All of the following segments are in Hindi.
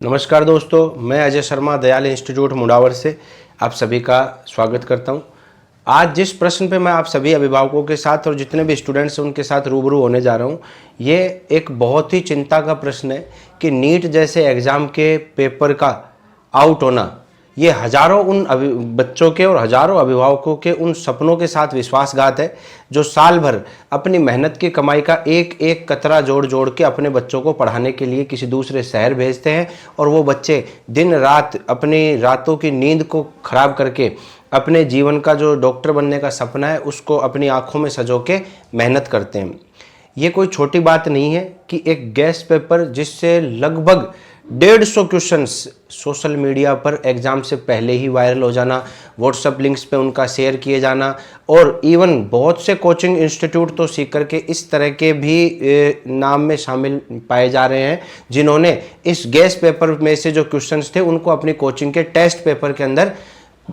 नमस्कार दोस्तों, मैं अजय शर्मा दयाल इंस्टीट्यूट मुंडावर से आप सभी का स्वागत करता हूं। आज जिस प्रश्न पे मैं आप सभी अभिभावकों के साथ और जितने भी स्टूडेंट्स हैं उनके साथ रूबरू होने जा रहा हूं, ये एक बहुत ही चिंता का प्रश्न है कि नीट जैसे एग्ज़ाम के पेपर का आउट होना ये हज़ारों उन बच्चों के और हज़ारों अभिभावकों के उन सपनों के साथ विश्वासघात है जो साल भर अपनी मेहनत की कमाई का एक एक कतरा जोड़ जोड़ के अपने बच्चों को पढ़ाने के लिए किसी दूसरे शहर भेजते हैं और वो बच्चे दिन रात अपनी रातों की नींद को खराब करके अपने जीवन का जो डॉक्टर बनने का सपना है उसको अपनी आंखों में सजो के मेहनत करते हैं। ये कोई छोटी बात नहीं है कि एक गेस्ट पेपर जिससे लगभग 150 क्वेश्चंस सोशल मीडिया पर एग्ज़ाम से पहले ही वायरल हो जाना, व्हाट्सएप लिंक्स पे उनका शेयर किए जाना और इवन बहुत से कोचिंग इंस्टीट्यूट तो सीकर के इस तरह के भी नाम में शामिल पाए जा रहे हैं जिन्होंने इस गेस्ट पेपर में से जो क्वेश्चंस थे उनको अपनी कोचिंग के टेस्ट पेपर के अंदर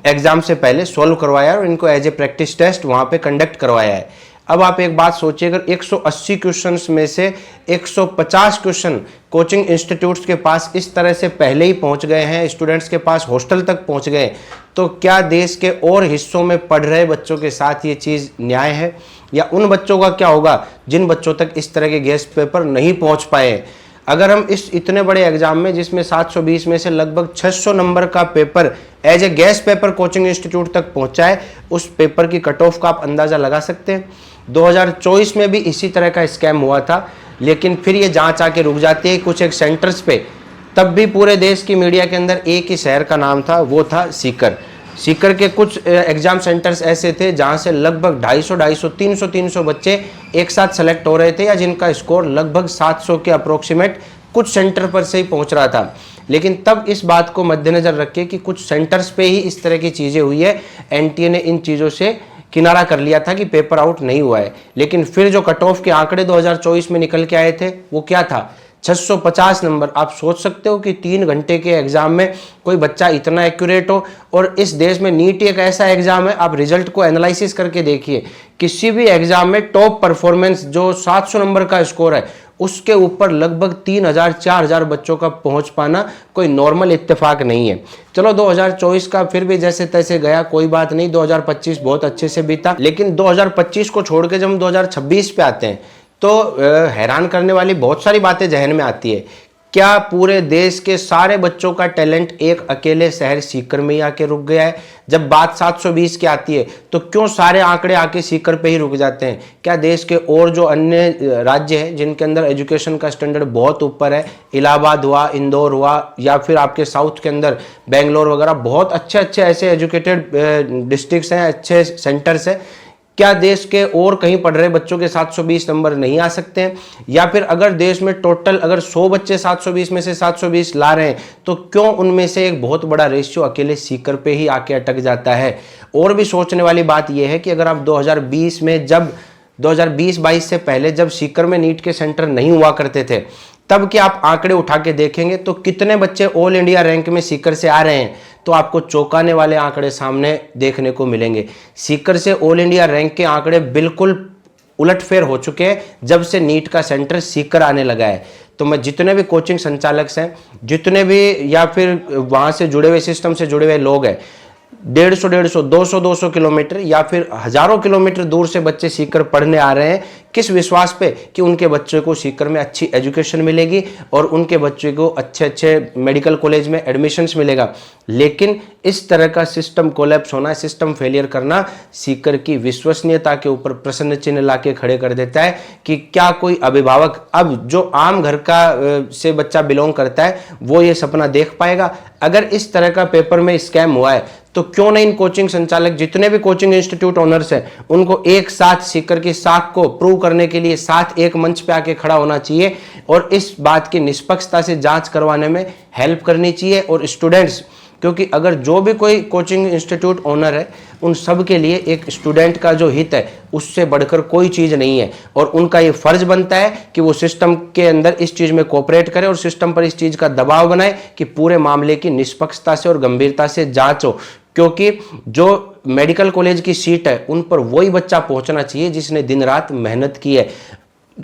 एग्ज़ाम से पहले सॉल्व करवाया और इनको एज ए प्रैक्टिस टेस्ट वहाँ पे कंडक्ट करवाया है। अब आप एक बात सोचिए, अगर 180 क्वेश्चंस में से 150 क्वेश्चन कोचिंग इंस्टीट्यूट्स के पास इस तरह से पहले ही पहुंच गए हैं, स्टूडेंट्स के पास हॉस्टल तक पहुंच गए, तो क्या देश के और हिस्सों में पढ़ रहे बच्चों के साथ ये चीज़ न्याय है? या उन बच्चों का क्या होगा जिन बच्चों तक इस तरह के गेस्ट पेपर नहीं पहुँच पाए? अगर हम इस इतने बड़े एग्जाम में जिसमें 720 में से लगभग 600 नंबर का paper as a guess paper coaching institute तक पहुंचा है, उस पेपर की कट ऑफ का आप अंदाज़ा लगा सकते हैं। 2024 में भी इसी तरह का स्कैम हुआ था, लेकिन फिर ये जांच आके रुक जाती है कुछ एक सेंटर्स पे। तब भी पूरे देश की मीडिया के अंदर एक ही शहर का नाम था, वो था सीकर। सीकर के कुछ एग्जाम सेंटर्स ऐसे थे जहां से लगभग 250, 300 बच्चे एक साथ सेलेक्ट हो रहे थे या जिनका स्कोर लगभग 700 के अप्रोक्सीमेट कुछ सेंटर पर से ही पहुंच रहा था। लेकिन तब इस बात को मद्देनजर रखे कि कुछ सेंटर्स पे ही इस तरह की चीज़ें हुई है, एनटीए ने इन चीज़ों से किनारा कर लिया था कि पेपर आउट नहीं हुआ है। लेकिन फिर जो कट ऑफ के आंकड़े 2024 में निकल के आए थे वो क्या था? 650 नंबर। आप सोच सकते हो कि 3 घंटे के एग्जाम में कोई बच्चा इतना एक्यूरेट हो। और इस देश में नीट एक ऐसा एग्जाम है, आप रिजल्ट को एनालिसिस करके देखिए, किसी भी एग्जाम में टॉप परफॉर्मेंस जो 700 नंबर का स्कोर है उसके ऊपर लगभग 3000-4000 बच्चों का पहुंच पाना कोई नॉर्मल इत्तेफाक नहीं है। चलो 2024 का फिर भी जैसे तैसे गया, कोई बात नहीं, 2025 बहुत अच्छे से बीता। लेकिन 2025 को छोड़ के जब हम 2026 पे आते हैं तो हैरान करने वाली बहुत सारी बातें जहन में आती है। क्या पूरे देश के सारे बच्चों का टैलेंट एक अकेले शहर सीकर में ही आके रुक गया है? जब बात 720 की आती है तो क्यों सारे आंकड़े आके सीकर पे ही रुक जाते हैं? क्या देश के और जो अन्य राज्य हैं जिनके अंदर एजुकेशन का स्टैंडर्ड बहुत ऊपर है, इलाहाबाद हुआ, इंदौर हुआ, या फिर आपके साउथ के अंदर बेंगलोर वगैरह, बहुत अच्छे अच्छे ऐसे एजुकेटेड डिस्ट्रिक्ट्स हैं, अच्छे सेंटर्स हैं, क्या देश के और कहीं पढ़ रहे बच्चों के 720 नंबर नहीं आ सकते हैं? या फिर अगर देश में टोटल अगर 100 बच्चे 720 में से 720 ला रहे हैं तो क्यों उनमें से एक बहुत बड़ा रेशियो अकेले सीकर पे ही आके अटक जाता है? और भी सोचने वाली बात यह है कि अगर आप 2020 में जब 2020-22 से पहले जब सीकर में नीट के सेंटर नहीं हुआ करते थे, तब के आप आंकड़े उठा के देखेंगे तो कितने बच्चे ऑल इंडिया रैंक में सीकर से आ रहे हैं, तो आपको चौंकाने वाले आंकड़े सामने देखने को मिलेंगे। सीकर से ऑल इंडिया रैंक के आंकड़े बिल्कुल उलटफेर हो चुके हैं जब से नीट का सेंटर सीकर आने लगा है। तो मैं जितने भी कोचिंग संचालक हैं, जितने भी या फिर वहाँ से जुड़े हुए सिस्टम से जुड़े हुए लोग हैं, 150, 200 किलोमीटर या फिर हजारों किलोमीटर दूर से बच्चे सीकर पढ़ने आ रहे हैं, किस विश्वास पे? कि उनके बच्चों को सीकर में अच्छी एजुकेशन मिलेगी और उनके बच्चे को अच्छे अच्छे मेडिकल कॉलेज में एडमिशन्स मिलेगा। लेकिन इस तरह का सिस्टम कोलैप्स होना, सिस्टम फेलियर करना सीकर की विश्वसनीयता के ऊपर प्रश्न चिन्ह ला के खड़े कर देता है कि क्या कोई अभिभावक अब जो आम घर का से बच्चा बिलोंग करता है वो ये सपना देख पाएगा? अगर इस तरह का पेपर में स्कैम हुआ है तो क्यों नहीं इन कोचिंग संचालक, जितने भी कोचिंग इंस्टीट्यूट ओनर्स हैं, उनको एक साथ सीकर की साख को प्रूव करने के लिए साथ एक मंच पे आके खड़ा होना चाहिए और इस बात की निष्पक्षता से जांच करवाने में हेल्प करनी चाहिए। और स्टूडेंट्स, क्योंकि अगर जो भी कोई कोचिंग इंस्टीट्यूट ओनर है उन सब के लिए एक स्टूडेंट का जो हित है उससे बढ़कर कोई चीज़ नहीं है और उनका ये फर्ज बनता है कि वो सिस्टम के अंदर इस चीज़ में कोऑपरेट करें और सिस्टम पर इस चीज़ का दबाव बनाए कि पूरे मामले की निष्पक्षता से और गंभीरता से जांच हो। क्योंकि जो मेडिकल कॉलेज की सीट है उन पर वही बच्चा पहुंचना चाहिए जिसने दिन रात मेहनत की है।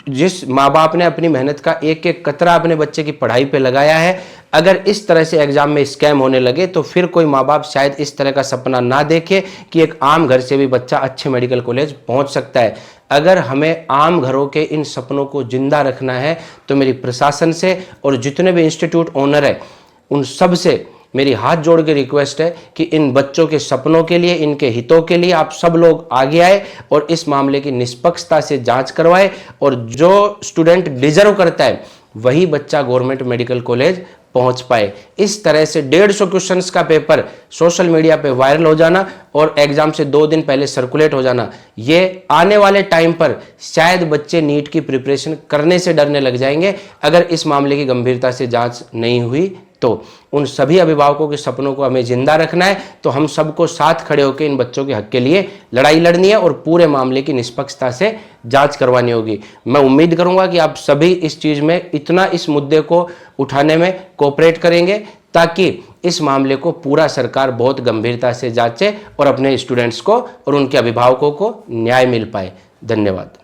जिस माँ बाप ने अपनी मेहनत का एक एक कतरा अपने बच्चे की पढ़ाई पे लगाया है, अगर इस तरह से एग्जाम में स्कैम होने लगे तो फिर कोई माँ बाप शायद इस तरह का सपना ना देखे कि एक आम घर से भी बच्चा अच्छे मेडिकल कॉलेज पहुंच सकता है। अगर हमें आम घरों के इन सपनों को जिंदा रखना है तो मेरी प्रशासन से और जितने भी इंस्टीट्यूट ओनर है उन सब से मेरी हाथ जोड़ के रिक्वेस्ट है कि इन बच्चों के सपनों के लिए, इनके हितों के लिए आप सब लोग आगे आए और इस मामले की निष्पक्षता से जांच करवाए और जो स्टूडेंट डिजर्व करता है वही बच्चा गवर्नमेंट मेडिकल कॉलेज पहुंच पाए। इस तरह से 150 क्वेश्चंस का पेपर सोशल मीडिया पे वायरल हो जाना और एग्जाम से 2 दिन पहले सर्कुलेट हो जाना, ये आने वाले टाइम पर शायद बच्चे नीट की प्रिपरेशन करने से डरने लग जाएंगे अगर इस मामले की गंभीरता से जांच नहीं हुई तो। उन सभी अभिभावकों के सपनों को हमें जिंदा रखना है, तो हम सबको साथ खड़े होकर इन बच्चों के हक के लिए लड़ाई लड़नी है और पूरे मामले की निष्पक्षता से जांच करवानी होगी। मैं उम्मीद करूंगा कि आप सभी इस चीज में इतना इस मुद्दे को उठाने में कोऑपरेट करेंगे ताकि इस मामले को पूरा सरकार बहुत गंभीरता से जांचे और अपने स्टूडेंट्स को और उनके अभिभावकों को न्याय मिल पाए। धन्यवाद।